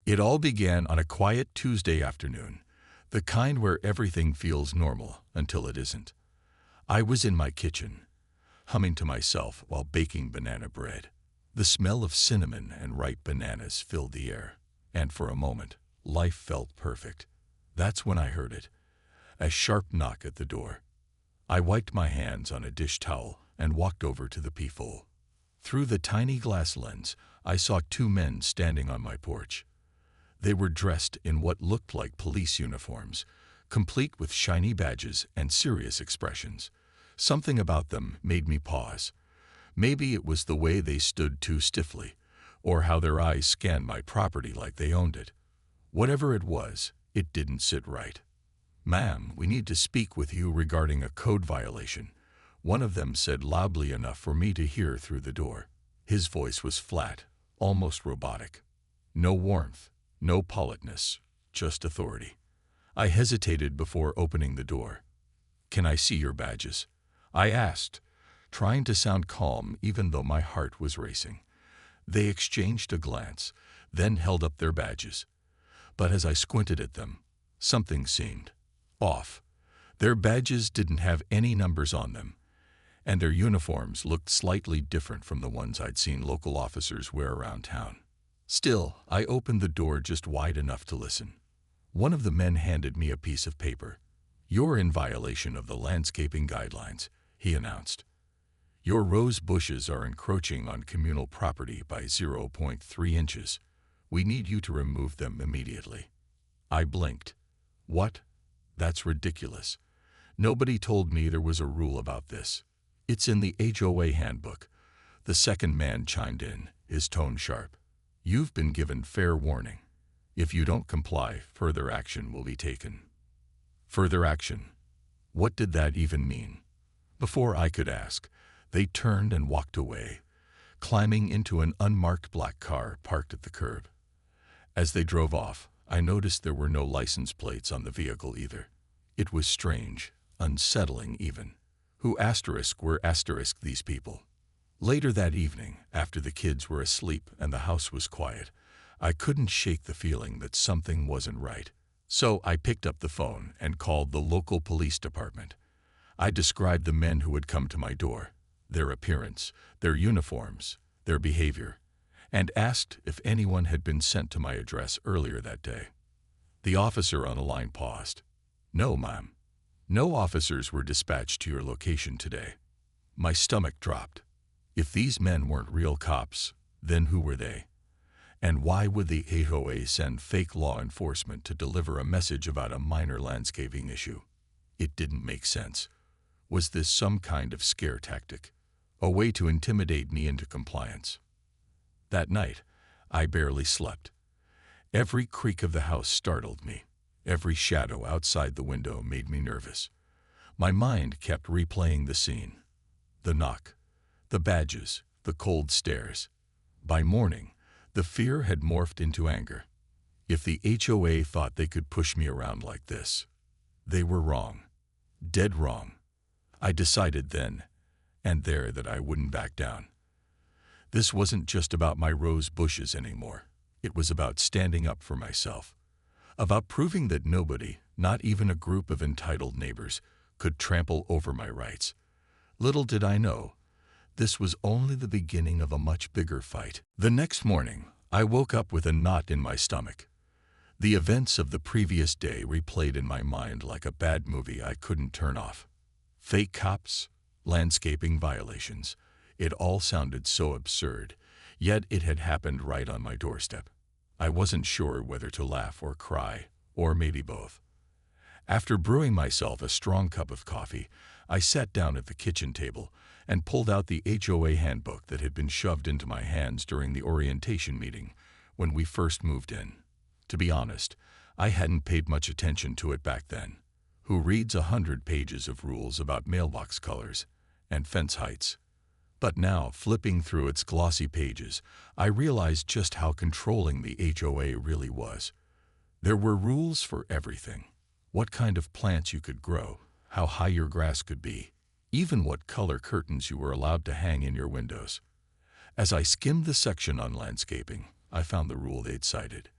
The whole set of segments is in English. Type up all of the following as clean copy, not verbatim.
It all began on a quiet Tuesday afternoon, the kind where everything feels normal until it isn't. I was in my kitchen, humming to myself while baking banana bread. The smell of cinnamon and ripe bananas filled the air, and for a moment, life felt perfect. That's when I heard it, a sharp knock at the door. I wiped my hands on a dish towel and walked over to the peephole. Through the tiny glass lens, I saw two men standing on my porch. They were dressed in what looked like police uniforms, complete with shiny badges and serious expressions. Something about them made me pause. Maybe it was the way they stood too stiffly, or how their eyes scanned my property like they owned it. Whatever it was, it didn't sit right. "Ma'am, we need to speak with you regarding a code violation," one of them said loudly enough for me to hear through the door. His voice was flat, almost robotic. No warmth, no politeness, just authority. I hesitated before opening the door. "Can I see your badges?" I asked, trying to sound calm even though my heart was racing. They exchanged a glance, then held up their badges. But as I squinted at them, something seemed off. Their badges didn't have any numbers on them, and their uniforms looked slightly different from the ones I'd seen local officers wear around town. Still, I opened the door just wide enough to listen. One of the men handed me a piece of paper. "You're in violation of the landscaping guidelines," he announced. "Your rose bushes are encroaching on communal property by 0.3 inches. We need you to remove them immediately." I blinked. What? That's ridiculous. Nobody told me there was a rule about this. It's in the HOA handbook. The second man chimed in, his tone sharp. "You've been given fair warning. If you don't comply, further action will be taken." Further action? What did that even mean? Before I could ask, they turned and walked away, climbing into an unmarked black car parked at the curb. As they drove off, I noticed there were no license plates on the vehicle either. It was strange, unsettling even. Who were these people? Later that evening, after the kids were asleep and the house was quiet, I couldn't shake the feeling that something wasn't right. So I picked up the phone and called the local police department. I described the men who had come to my door, their appearance, their uniforms, their behavior, and asked if anyone had been sent to my address earlier that day. The officer on the line paused. "No, ma'am. No officers were dispatched to your location today." My stomach dropped. If these men weren't real cops, then who were they? And why would the HOA send fake law enforcement to deliver a message about a minor landscaping issue? It didn't make sense. Was this some kind of scare tactic? A way to intimidate me into compliance? That night, I barely slept. Every creak of the house startled me. Every shadow outside the window made me nervous. My mind kept replaying the scene. The knock, the badges, the cold stares. By morning, the fear had morphed into anger. If the HOA thought they could push me around like this, they were wrong. Dead wrong. I decided then and there that I wouldn't back down. This wasn't just about my rose bushes anymore. It was about standing up for myself. About proving that nobody, not even a group of entitled neighbors, could trample over my rights. Little did I know, this was only the beginning of a much bigger fight. The next morning, I woke up with a knot in my stomach. The events of the previous day replayed in my mind like a bad movie I couldn't turn off. Fake cops, landscaping violations. It all sounded so absurd, yet it had happened right on my doorstep. I wasn't sure whether to laugh or cry, or maybe both. After brewing myself a strong cup of coffee, I sat down at the kitchen table and pulled out the HOA handbook that had been shoved into my hands during the orientation meeting when we first moved in. To be honest, I hadn't paid much attention to it back then. Who reads 100 pages of rules about mailbox colors and fence heights? But now, flipping through its glossy pages, I realized just how controlling the HOA really was. There were rules for everything. What kind of plants you could grow, how high your grass could be, even what color curtains you were allowed to hang in your windows. As I skimmed the section on landscaping, I found the rule they'd cited.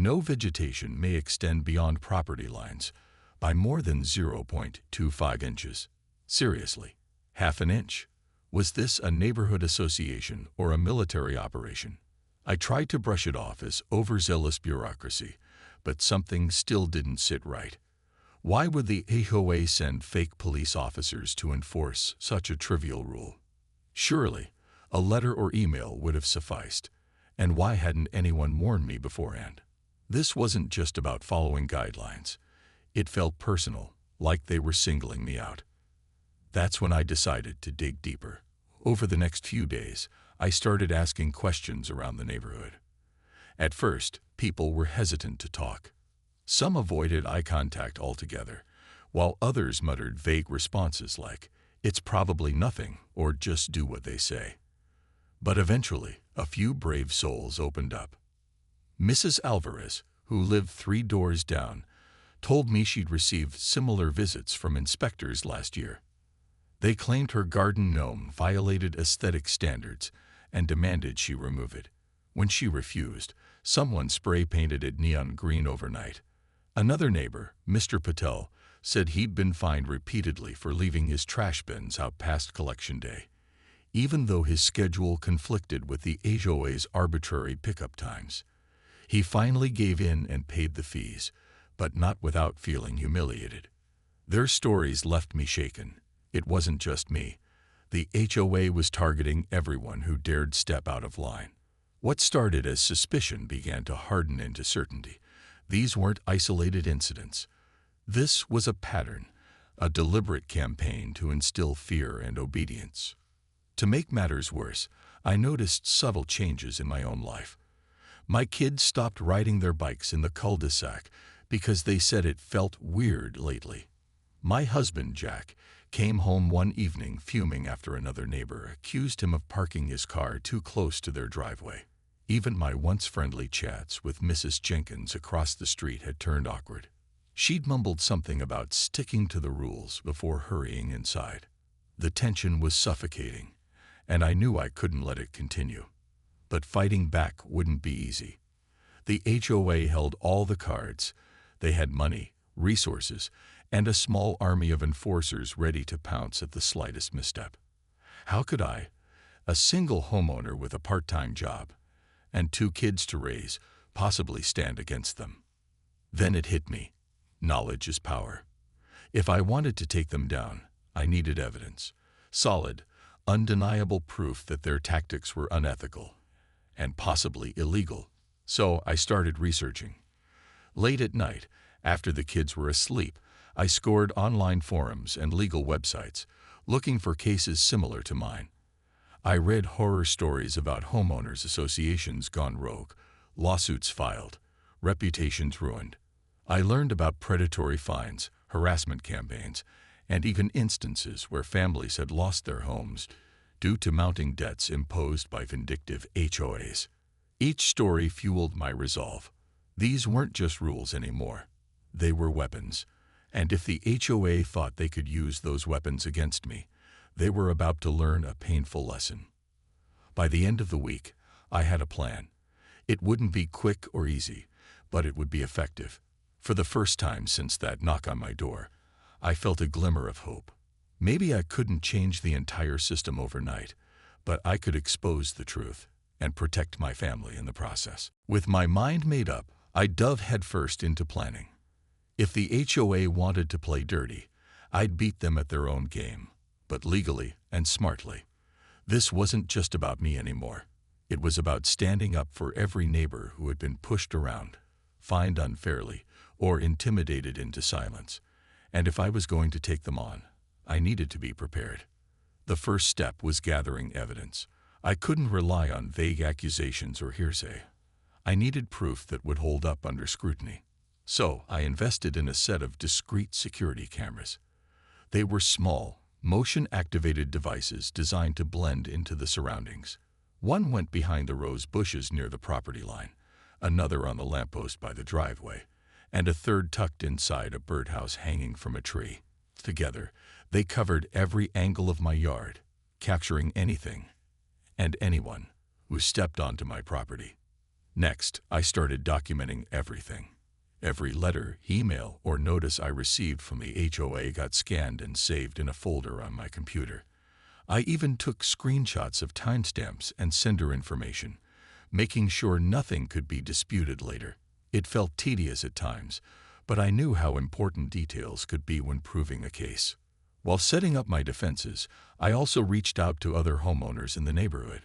No vegetation may extend beyond property lines by more than 0.25 inches. Seriously, half an inch? Was this a neighborhood association or a military operation? I tried to brush it off as overzealous bureaucracy, but something still didn't sit right. Why would the HOA send fake police officers to enforce such a trivial rule? Surely, a letter or email would have sufficed. And why hadn't anyone warned me beforehand? This wasn't just about following guidelines. It felt personal, like they were singling me out. That's when I decided to dig deeper. Over the next few days, I started asking questions around the neighborhood. At first, people were hesitant to talk. Some avoided eye contact altogether, while others muttered vague responses like, "It's probably nothing," or "just do what they say." But eventually, a few brave souls opened up. Mrs. Alvarez, who lived 3 doors down, told me she'd received similar visits from inspectors last year. They claimed her garden gnome violated aesthetic standards and demanded she remove it. When she refused, someone spray-painted it neon green overnight. Another neighbor, Mr. Patel, said he'd been fined repeatedly for leaving his trash bins out past collection day, even though his schedule conflicted with the HOA's arbitrary pickup times. He finally gave in and paid the fees, but not without feeling humiliated. Their stories left me shaken. It wasn't just me. The HOA was targeting everyone who dared step out of line. What started as suspicion began to harden into certainty. These weren't isolated incidents. This was a pattern, a deliberate campaign to instill fear and obedience. To make matters worse, I noticed subtle changes in my own life. My kids stopped riding their bikes in the cul-de-sac because they said it felt weird lately. My husband, Jack, came home one evening fuming after another neighbor accused him of parking his car too close to their driveway. Even my once friendly chats with Mrs. Jenkins across the street had turned awkward. She'd mumbled something about sticking to the rules before hurrying inside. The tension was suffocating, and I knew I couldn't let it continue. But fighting back wouldn't be easy. The HOA held all the cards. They had money, resources, and a small army of enforcers ready to pounce at the slightest misstep. How could I, a single homeowner with a part-time job and 2 kids to raise, possibly stand against them? Then it hit me. Knowledge is power. If I wanted to take them down, I needed evidence. Solid, undeniable proof that their tactics were unethical and possibly illegal. So I started researching. Late at night, after the kids were asleep, I scoured online forums and legal websites, looking for cases similar to mine. I read horror stories about homeowners associations gone rogue, lawsuits filed, reputations ruined. I learned about predatory fines, harassment campaigns, and even instances where families had lost their homes due to mounting debts imposed by vindictive HOAs. Each story fueled my resolve. These weren't just rules anymore. They were weapons. And if the HOA thought they could use those weapons against me, they were about to learn a painful lesson. By the end of the week, I had a plan. It wouldn't be quick or easy, but it would be effective. For the first time since that knock on my door, I felt a glimmer of hope. Maybe I couldn't change the entire system overnight, but I could expose the truth and protect my family in the process. With my mind made up, I dove headfirst into planning. If the HOA wanted to play dirty, I'd beat them at their own game, but legally and smartly. This wasn't just about me anymore. It was about standing up for every neighbor who had been pushed around, fined unfairly, or intimidated into silence. And if I was going to take them on, I needed to be prepared. The first step was gathering evidence. I couldn't rely on vague accusations or hearsay. I needed proof that would hold up under scrutiny. So I invested in a set of discreet security cameras. They were small, motion-activated devices designed to blend into the surroundings. One went behind the rose bushes near the property line, another on the lamppost by the driveway, and a third tucked inside a birdhouse hanging from a tree. Together, they covered every angle of my yard, capturing anything and anyone who stepped onto my property. Next, I started documenting everything. Every letter, email, or notice I received from the HOA got scanned and saved in a folder on my computer. I even took screenshots of timestamps and sender information, making sure nothing could be disputed later. It felt tedious at times, but I knew how important details could be when proving a case. While setting up my defenses, I also reached out to other homeowners in the neighborhood.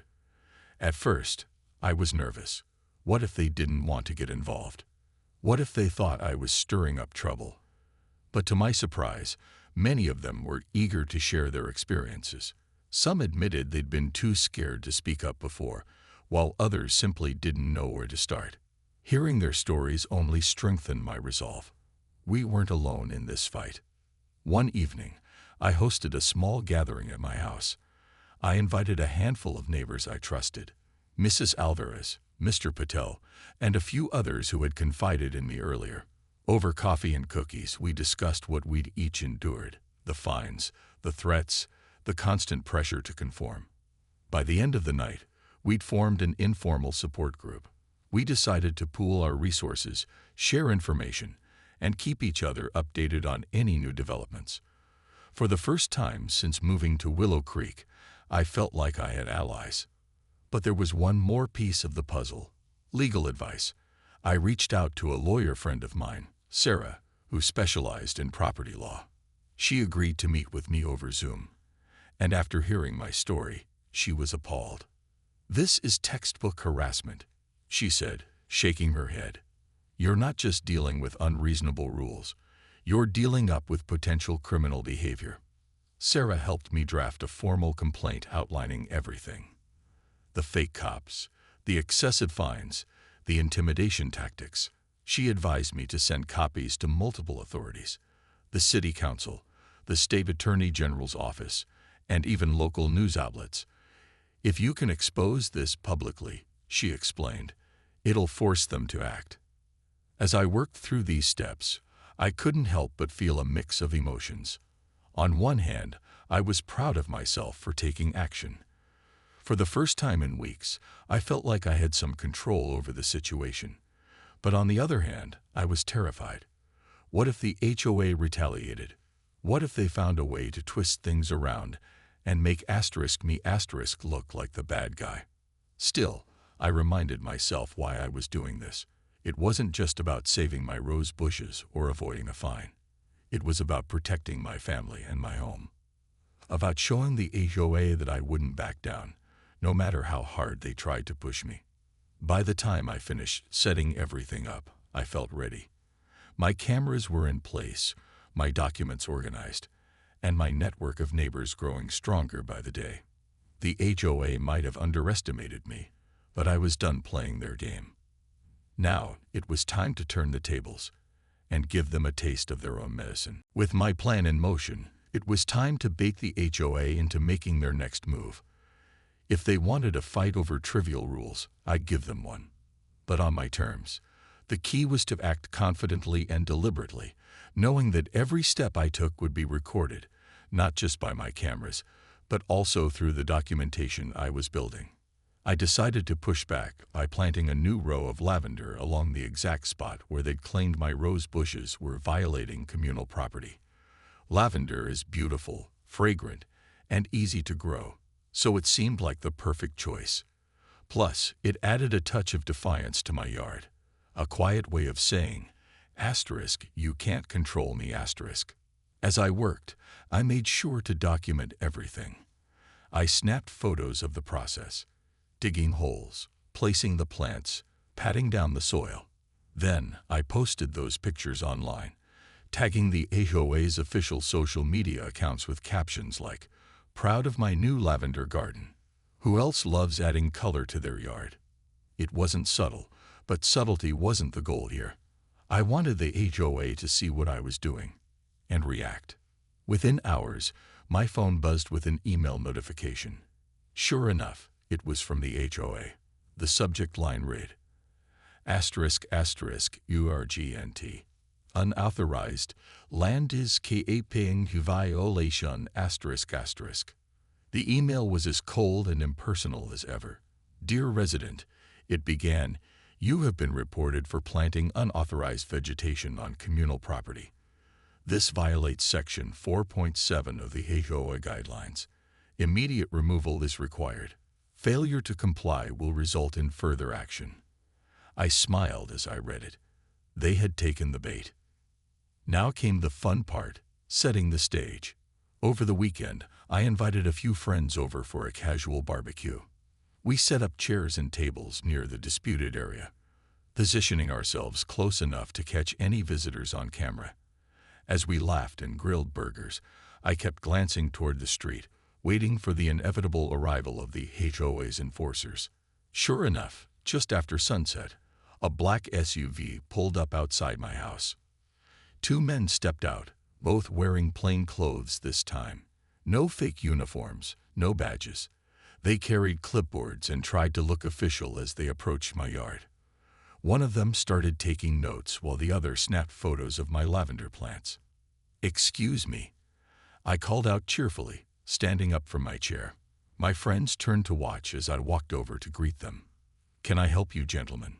At first, I was nervous. What if they didn't want to get involved? What if they thought I was stirring up trouble? But to my surprise, many of them were eager to share their experiences. Some admitted they'd been too scared to speak up before, while others simply didn't know where to start. Hearing their stories only strengthened my resolve. We weren't alone in this fight. One evening, I hosted a small gathering at my house. I invited a handful of neighbors I trusted, Mrs. Alvarez, Mr. Patel, and a few others who had confided in me earlier. Over coffee and cookies, we discussed what we'd each endured, the fines, the threats, the constant pressure to conform. By the end of the night, we'd formed an informal support group. We decided to pool our resources, share information, and keep each other updated on any new developments. For the first time since moving to Willow Creek, I felt like I had allies. But there was one more piece of the puzzle: legal advice. I reached out to a lawyer friend of mine, Sarah, who specialized in property law. She agreed to meet with me over Zoom. And after hearing my story, she was appalled. "This is textbook harassment," she said, shaking her head. "You're not just dealing with unreasonable rules. You're dealing up with potential criminal behavior." Sarah helped me draft a formal complaint outlining everything: the fake cops, the excessive fines, the intimidation tactics. She advised me to send copies to multiple authorities: the city council, the state attorney general's office, and even local news outlets. "If you can expose this publicly," she explained, "it'll force them to act." As I worked through these steps, I couldn't help but feel a mix of emotions. On one hand, I was proud of myself for taking action. For the first time in weeks, I felt like I had some control over the situation. But on the other hand, I was terrified. What if the HOA retaliated? What if they found a way to twist things around and make me look like the bad guy? Still, I reminded myself why I was doing this. It wasn't just about saving my rose bushes or avoiding a fine. It was about protecting my family and my home. About showing the HOA that I wouldn't back down, no matter how hard they tried to push me. By the time I finished setting everything up, I felt ready. My cameras were in place, my documents organized, and my network of neighbors growing stronger by the day. The HOA might have underestimated me, but I was done playing their game. Now it was time to turn the tables and give them a taste of their own medicine. With my plan in motion, it was time to bait the HOA into making their next move. If they wanted a fight over trivial rules, I'd give them one. But on my terms. The key was to act confidently and deliberately, knowing that every step I took would be recorded, not just by my cameras, but also through the documentation I was building. I decided to push back by planting a new row of lavender along the exact spot where they'd claimed my rose bushes were violating communal property. Lavender is beautiful, fragrant, and easy to grow, so it seemed like the perfect choice. Plus, it added a touch of defiance to my yard, a quiet way of saying, "You can't control me, As I worked, I made sure to document everything. I snapped photos of the process, digging holes, placing the plants, patting down the soil. Then I posted those pictures online, tagging the HOA's official social media accounts with captions like, "Proud of my new lavender garden. Who else loves adding color to their yard?" It wasn't subtle, but subtlety wasn't the goal here. I wanted the HOA to see what I was doing and react. Within hours, my phone buzzed with an email notification. Sure enough, it was from the HOA. The subject line read, **URGNT. Unauthorized land is caping violation **. The email was as cold and impersonal as ever. "Dear resident," it began, You have been reported for planting unauthorized vegetation on communal property. This violates Section 4.7 of the HOA guidelines. Immediate removal is required. Failure to comply will result in further action. I smiled as I read it. They had taken the bait. Now came the fun part, setting the stage. Over the weekend, I invited a few friends over for a casual barbecue. We set up chairs and tables near the disputed area, positioning ourselves close enough to catch any visitors on camera. As we laughed and grilled burgers, I kept glancing toward the street, waiting for the inevitable arrival of the HOA's enforcers. Sure enough, just after sunset, a black SUV pulled up outside my house. Two men stepped out, both wearing plain clothes this time. No fake uniforms, no badges. They carried clipboards and tried to look official as they approached my yard. One of them started taking notes while the other snapped photos of my lavender plants. "Excuse me," I called out cheerfully, standing up from my chair. My friends turned to watch as I walked over to greet them. "Can I help you, gentlemen?"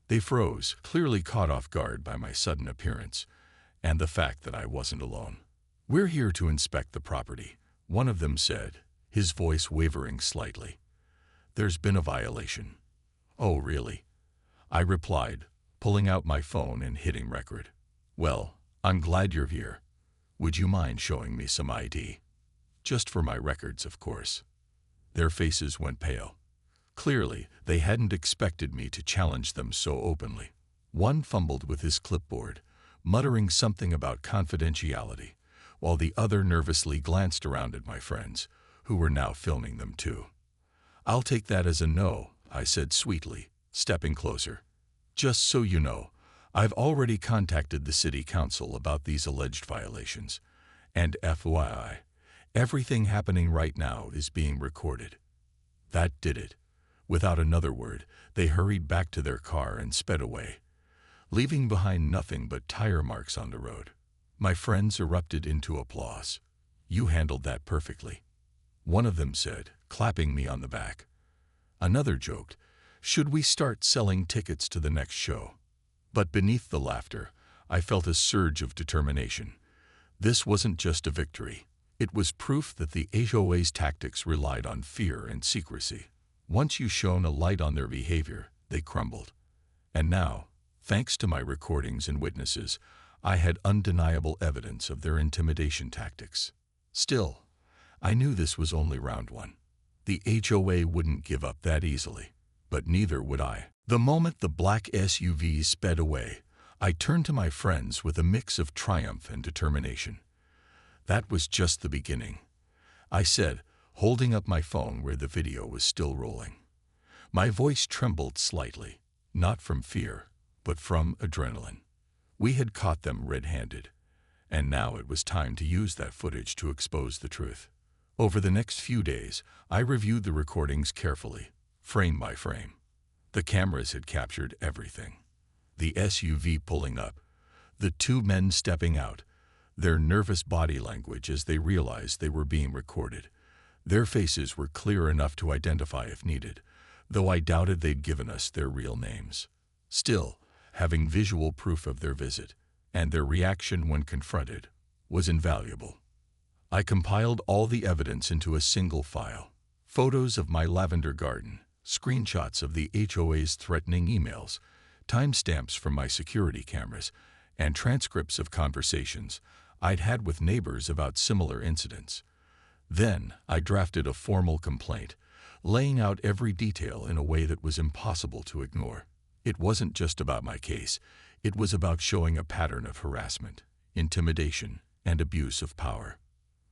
They froze, clearly caught off guard by my sudden appearance and the fact that I wasn't alone. "We're here to inspect the property," one of them said, his voice wavering slightly. "There's been a violation." "Oh, really?" I replied, pulling out my phone and hitting record. "Well, I'm glad you're here. Would you mind showing me some ID? Just for my records, of course." Their faces went pale. Clearly, they hadn't expected me to challenge them so openly. One fumbled with his clipboard, muttering something about confidentiality, while the other nervously glanced around at my friends, who were now filming them too. "I'll take that as a no," I said sweetly, stepping closer. "Just so you know, I've already contacted the city council about these alleged violations, and FYI, everything happening right now is being recorded." That did it. Without another word, they hurried back to their car and sped away, leaving behind nothing but tire marks on the road. My friends erupted into applause. "You handled that perfectly," one of them said, clapping me on the back. Another joked, "Should we start selling tickets to the next show?" But beneath the laughter, I felt a surge of determination. This wasn't just a victory. It was proof that the HOA's tactics relied on fear and secrecy. Once you shone a light on their behavior, they crumbled. And now, thanks to my recordings and witnesses, I had undeniable evidence of their intimidation tactics. Still, I knew this was only round one. The HOA wouldn't give up that easily, but neither would I. The moment the black SUV sped away, I turned to my friends with a mix of triumph and determination. "That was just the beginning," I said, holding up my phone where the video was still rolling. My voice trembled slightly, not from fear, but from adrenaline. We had caught them red-handed, and now it was time to use that footage to expose the truth. Over the next few days, I reviewed the recordings carefully, frame by frame. The cameras had captured everything. The SUV pulling up, the two men stepping out, their nervous body language as they realized they were being recorded. Their faces were clear enough to identify if needed, though I doubted they'd given us their real names. Still, having visual proof of their visit, and their reaction when confronted, was invaluable. I compiled all the evidence into a single file. Photos of my lavender garden, screenshots of the HOA's threatening emails, timestamps from my security cameras, and transcripts of conversations I'd had with neighbors about similar incidents. Then I drafted a formal complaint, laying out every detail in a way that was impossible to ignore. It wasn't just about my case, it was about showing a pattern of harassment, intimidation, and abuse of power.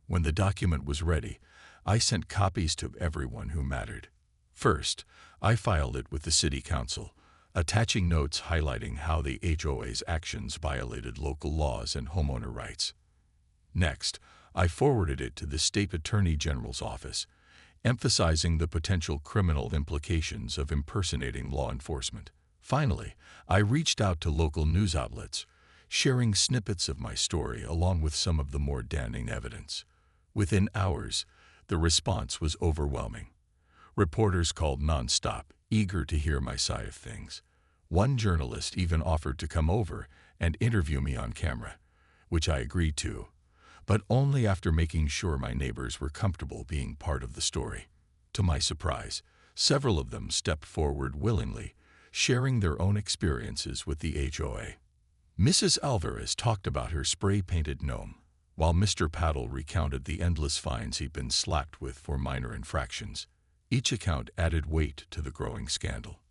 When the document was ready, I sent copies to everyone who mattered. First, I filed it with the City Council, attaching notes highlighting how the HOA's actions violated local laws and homeowner rights. Next, I forwarded it to the State Attorney General's office, emphasizing the potential criminal implications of impersonating law enforcement. Finally, I reached out to local news outlets, sharing snippets of my story along with some of the more damning evidence. Within hours, the response was overwhelming. Reporters called nonstop, eager to hear my side of things. One journalist even offered to come over and interview me on camera, which I agreed to, but only after making sure my neighbors were comfortable being part of the story. To my surprise, several of them stepped forward willingly, sharing their own experiences with the HOA. Mrs. Alvarez talked about her spray-painted gnome, while Mr. Paddle recounted the endless fines he'd been slapped with for minor infractions. Each account added weight to the growing scandal.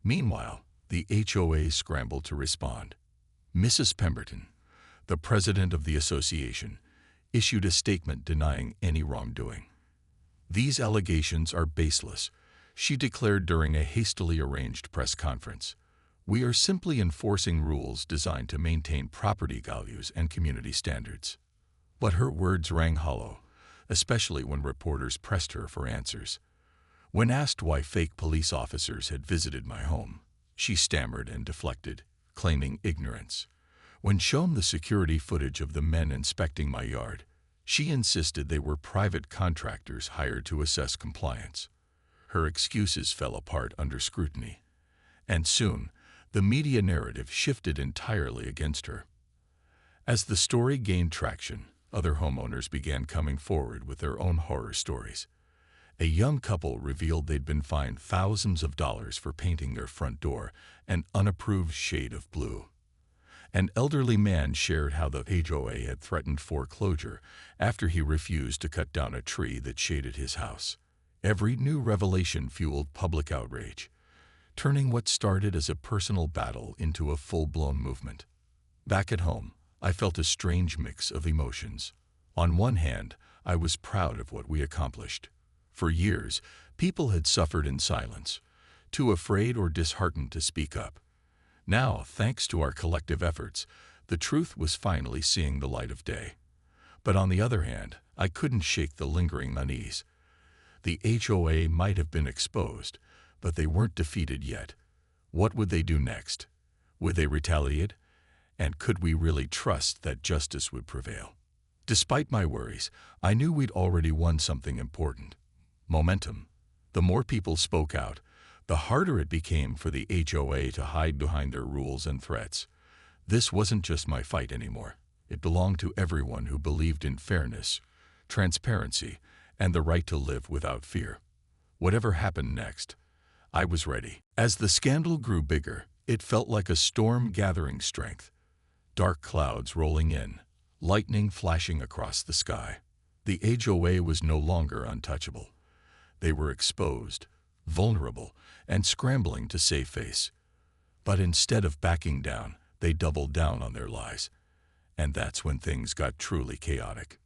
Meanwhile, the HOA scrambled to respond. Mrs. Pemberton, the president of the association, issued a statement denying any wrongdoing. "These allegations are baseless," she declared during a hastily arranged press conference. "We are simply enforcing rules designed to maintain property values and community standards." But her words rang hollow, especially when reporters pressed her for answers. When asked why fake police officers had visited my home, she stammered and deflected, claiming ignorance. When shown the security footage of the men inspecting my yard, she insisted they were private contractors hired to assess compliance. Her excuses fell apart under scrutiny, and soon the media narrative shifted entirely against her. As the story gained traction, other homeowners began coming forward with their own horror stories. A young couple revealed they'd been fined thousands of dollars for painting their front door an unapproved shade of blue. An elderly man shared how the HOA had threatened foreclosure after he refused to cut down a tree that shaded his house. Every new revelation fueled public outrage, turning what started as a personal battle into a full-blown movement. Back at home, I felt a strange mix of emotions. On one hand, I was proud of what we accomplished. For years, people had suffered in silence, too afraid or disheartened to speak up. Now, thanks to our collective efforts, the truth was finally seeing the light of day. But on the other hand, I couldn't shake the lingering unease. The HOA might have been exposed, but they weren't defeated yet. What would they do next? Would they retaliate? And could we really trust that justice would prevail? Despite my worries, I knew we'd already won something important: momentum. The more people spoke out, the harder it became for the HOA to hide behind their rules and threats. This wasn't just my fight anymore. It belonged to everyone who believed in fairness, transparency, and the right to live without fear. Whatever happened next, I was ready. As the scandal grew bigger, it felt like a storm gathering strength. Dark clouds rolling in, lightning flashing across the sky. The HOA was no longer untouchable. They were exposed, vulnerable, and scrambling to save face. But instead of backing down, they doubled down on their lies. And that's when things got truly chaotic.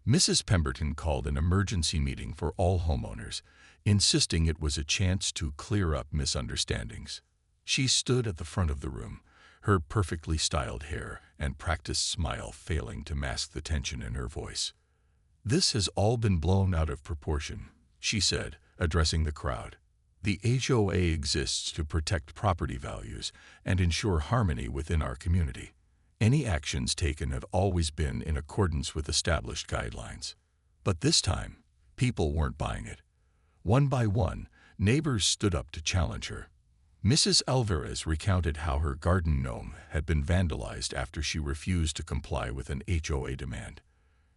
Mrs. Pemberton called an emergency meeting for all homeowners, insisting it was a chance to clear up misunderstandings. She stood at the front of the room, her perfectly styled hair and practiced smile failing to mask the tension in her voice. "This has all been blown out of proportion," she said, addressing the crowd. "The HOA exists to protect property values and ensure harmony within our community. Any actions taken have always been in accordance with established guidelines. But this time, people weren't buying it. One by one, neighbors stood up to challenge her. Mrs. Alvarez recounted how her garden gnome had been vandalized after she refused to comply with an HOA demand.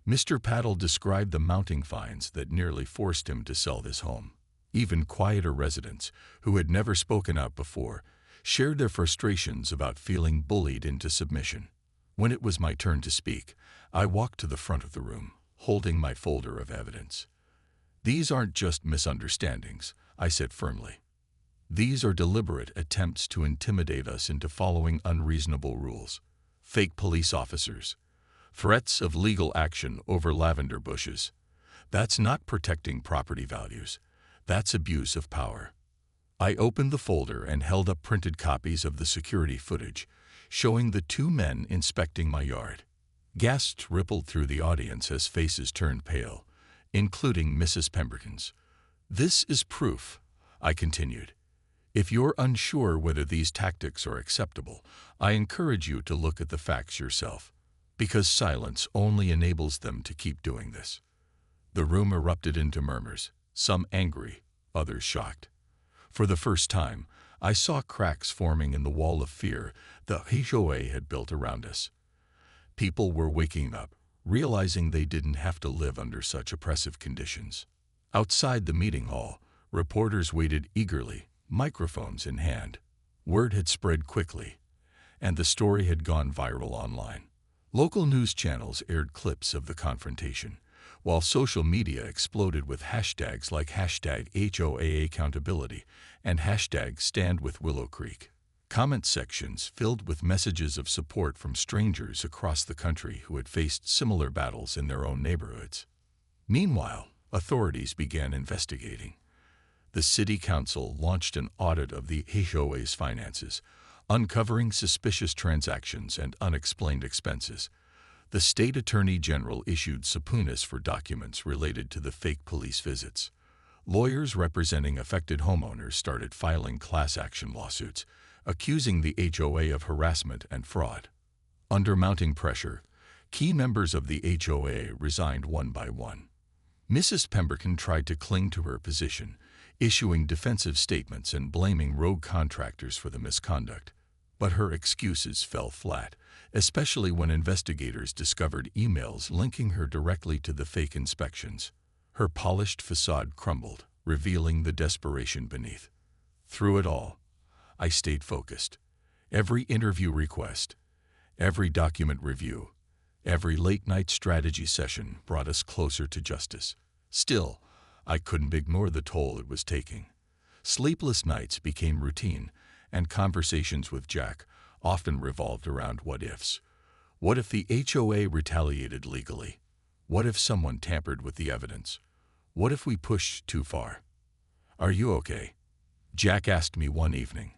Mr. Paddle described the mounting fines that nearly forced him to sell his home. Even quieter residents, who had never spoken out before, shared their frustrations about feeling bullied into submission. When it was my turn to speak, I walked to the front of the room, holding my folder of evidence. "These aren't just misunderstandings," I said firmly. "These are deliberate attempts to intimidate us into following unreasonable rules. Fake police officers, threats of legal action over lavender bushes. That's not protecting property values. That's abuse of power." I opened the folder and held up printed copies of the security footage, showing the two men inspecting my yard. Gasps rippled through the audience as faces turned pale, including Mrs. Pemberton's. "This is proof," I continued. "If you're unsure whether these tactics are acceptable, I encourage you to look at the facts yourself, because silence only enables them to keep doing this." The room erupted into murmurs, some angry, others shocked. For the first time, I saw cracks forming in the wall of fear the HOA had built around us. People were waking up, realizing they didn't have to live under such oppressive conditions. Outside the meeting hall, reporters waited eagerly, microphones in hand. Word had spread quickly, and the story had gone viral online. Local news channels aired clips of the confrontation, while social media exploded with hashtags like #HOA accountability and #StandWithWillowCreek. Comment sections filled with messages of support from strangers across the country who had faced similar battles in their own neighborhoods. Meanwhile, authorities began investigating. The city council launched an audit of the HOA's finances, uncovering suspicious transactions and unexplained expenses. The state attorney general issued subpoenas for documents related to the fake police visits. Lawyers representing affected homeowners started filing class action lawsuits, accusing the HOA of harassment and fraud. Under mounting pressure, key members of the HOA resigned one by one. Mrs. Pemberton tried to cling to her position, issuing defensive statements and blaming rogue contractors for the misconduct. But her excuses fell flat, especially when investigators discovered emails linking her directly to the fake inspections. Her polished facade crumbled, revealing the desperation beneath. Through it all, I stayed focused. Every interview request, every document review, every late-night strategy session brought us closer to justice. Still, I couldn't ignore the toll it was taking. Sleepless nights became routine, and conversations with Jack often revolved around what-ifs. What if the HOA retaliated legally? What if someone tampered with the evidence? What if we pushed too far? "Are you okay?" Jack asked me one evening,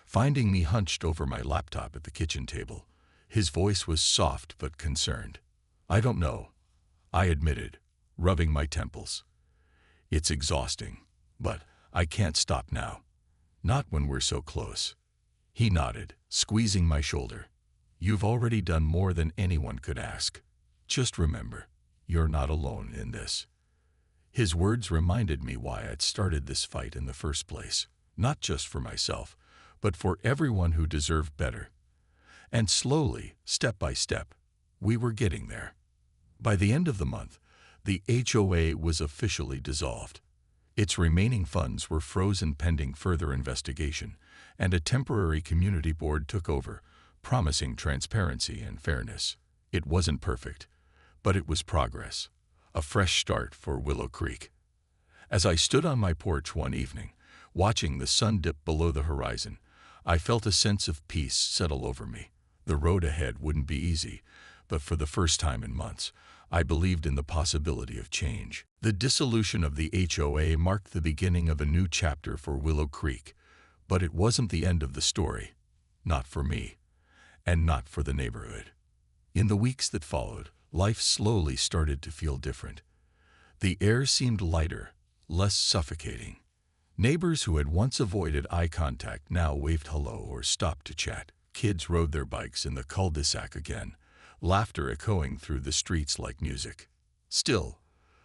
finding me hunched over my laptop at the kitchen table. His voice was soft but concerned. "I don't know," I admitted, rubbing my temples. "It's exhausting, but I can't stop now. Not when we're so close." He nodded, squeezing my shoulder. "You've already done more than anyone could ask. Just remember, you're not alone in this." His words reminded me why I'd started this fight in the first place, not just for myself, but for everyone who deserved better. And slowly, step by step, we were getting there. By the end of the month, the HOA was officially dissolved. Its remaining funds were frozen pending further investigation, and a temporary community board took over, promising transparency and fairness. It wasn't perfect, but it was progress, a fresh start for Willow Creek. As I stood on my porch one evening, watching the sun dip below the horizon, I felt a sense of peace settle over me. The road ahead wouldn't be easy, but for the first time in months, I believed in the possibility of change. The dissolution of the HOA marked the beginning of a new chapter for Willow Creek, but it wasn't the end of the story. Not for me, and not for the neighborhood. In the weeks that followed, life slowly started to feel different. The air seemed lighter, less suffocating. Neighbors who had once avoided eye contact now waved hello or stopped to chat. Kids rode their bikes in the cul-de-sac again, laughter echoing through the streets like music. Still,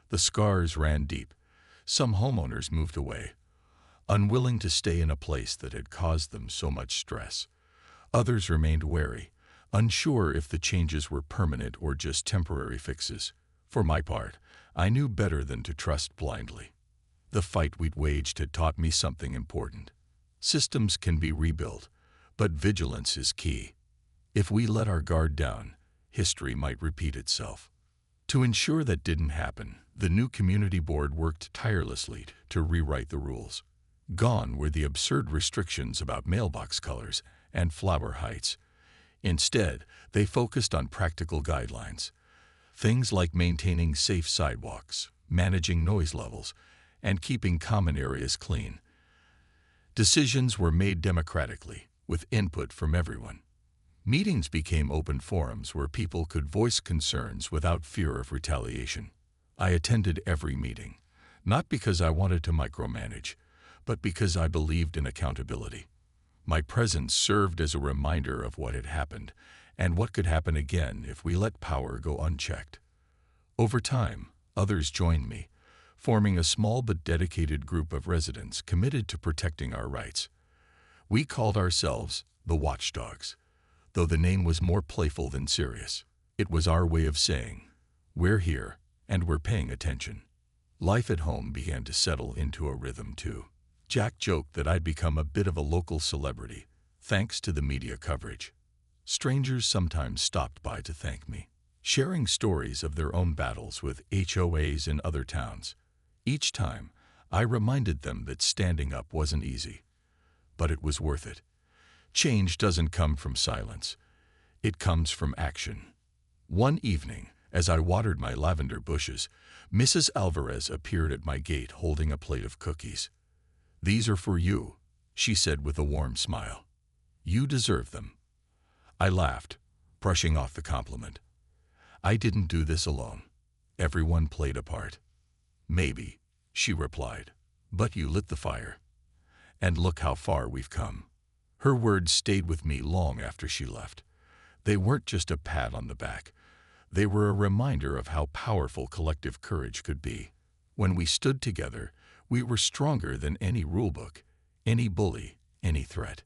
the scars ran deep. Some homeowners moved away, unwilling to stay in a place that had caused them so much stress. Others remained wary, unsure if the changes were permanent or just temporary fixes. For my part, I knew better than to trust blindly. The fight we'd waged had taught me something important. Systems can be rebuilt, but vigilance is key. If we let our guard down, history might repeat itself. To ensure that didn't happen, the new community board worked tirelessly to rewrite the rules. Gone were the absurd restrictions about mailbox colors and flower heights. Instead, they focused on practical guidelines. Things like maintaining safe sidewalks, managing noise levels, and keeping common areas clean. Decisions were made democratically, with input from everyone. Meetings became open forums where people could voice concerns without fear of retaliation. I attended every meeting, not because I wanted to micromanage, but because I believed in accountability. My presence served as a reminder of what had happened and what could happen again if we let power go unchecked. Over time, others joined me, forming a small but dedicated group of residents committed to protecting our rights. We called ourselves the Watchdogs, though the name was more playful than serious. It was our way of saying, we're here and we're paying attention. Life at home began to settle into a rhythm too. Jack joked that I'd become a bit of a local celebrity, thanks to the media coverage. Strangers sometimes stopped by to thank me, sharing stories of their own battles with HOAs in other towns. Each time, I reminded them that standing up wasn't easy, but it was worth it. Change doesn't come from silence. It comes from action. One evening, as I watered my lavender bushes, Mrs. Alvarez appeared at my gate holding a plate of cookies. "These are for you," she said with a warm smile. "You deserve them." I laughed, brushing off the compliment. I didn't do this alone. Everyone played a part. "Maybe," she replied, "but you lit the fire. And look how far we've come." Her words stayed with me long after she left. They weren't just a pat on the back. They were a reminder of how powerful collective courage could be. When we stood together, we were stronger than any rulebook, any bully, any threat.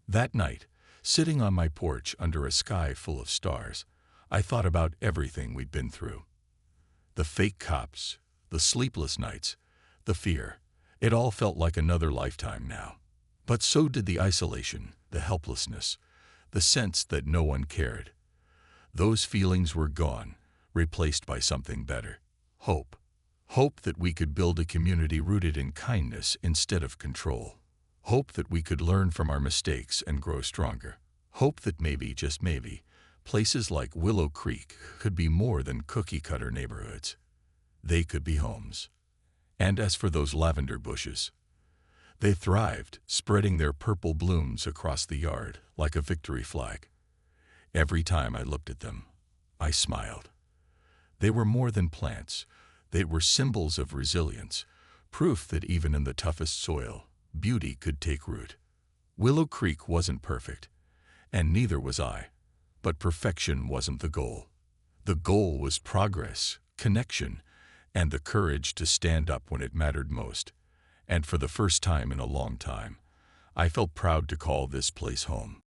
That night, sitting on my porch under a sky full of stars, I thought about everything we'd been through. The fake cops, the sleepless nights, the fear. It all felt like another lifetime now. But so did the isolation, the helplessness, the sense that no one cared. Those feelings were gone, replaced by something better. Hope. Hope that we could build a community rooted in kindness instead of control. Hope that we could learn from our mistakes and grow stronger. Hope that maybe, just maybe, places like Willow Creek could be more than cookie-cutter neighborhoods. They could be homes. And as for those lavender bushes, they thrived, spreading their purple blooms across the yard like a victory flag. Every time I looked at them, I smiled. They were more than plants. They were symbols of resilience, proof that even in the toughest soil, beauty could take root. Willow Creek wasn't perfect, and neither was I, but perfection wasn't the goal. The goal was progress, connection, and the courage to stand up when it mattered most. And for the first time in a long time, I felt proud to call this place home.